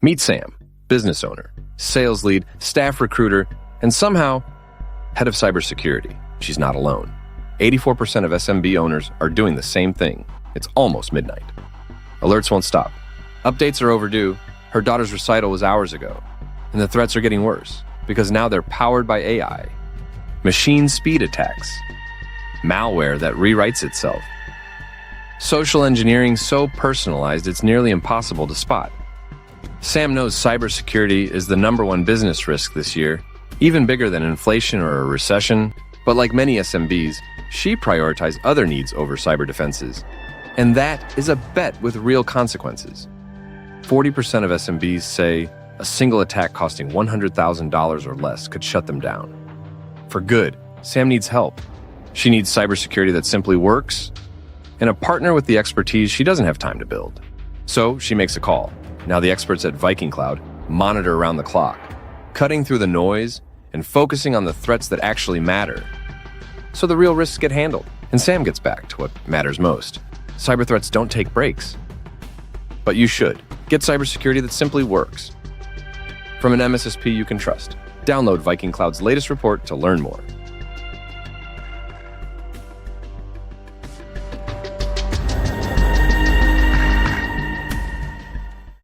Meet Sam, business owner, sales lead, staff recruiter, and somehow head of cybersecurity. She's not alone. 84% of SMB owners are doing the same thing. It's almost midnight. Alerts won't stop. Updates are overdue. Her daughter's recital was hours ago. And the threats are getting worse because now they're powered by AI. Machine speed attacks. Malware that rewrites itself. Social engineering so personalized it's nearly impossible to spot. Sam knows cybersecurity is the #1 business risk this year, even bigger than inflation or a recession. But like many SMBs, she prioritizes other needs over cyber defenses. And that is a bet with real consequences. 40% of SMBs say a single attack costing $100,000 or less could shut them down. For good, Sam needs help. She needs cybersecurity that simply works, and a partner with the expertise she doesn't have time to build. So she makes a call. Now the experts at VikingCloud monitor around the clock, cutting through the noise and focusing on the threats that actually matter. So the real risks get handled, and Sam gets back to what matters most. Cyber threats don't take breaks. But you should. Get cybersecurity that simply works. From an MSSP you can trust. Download VikingCloud's latest report to learn more.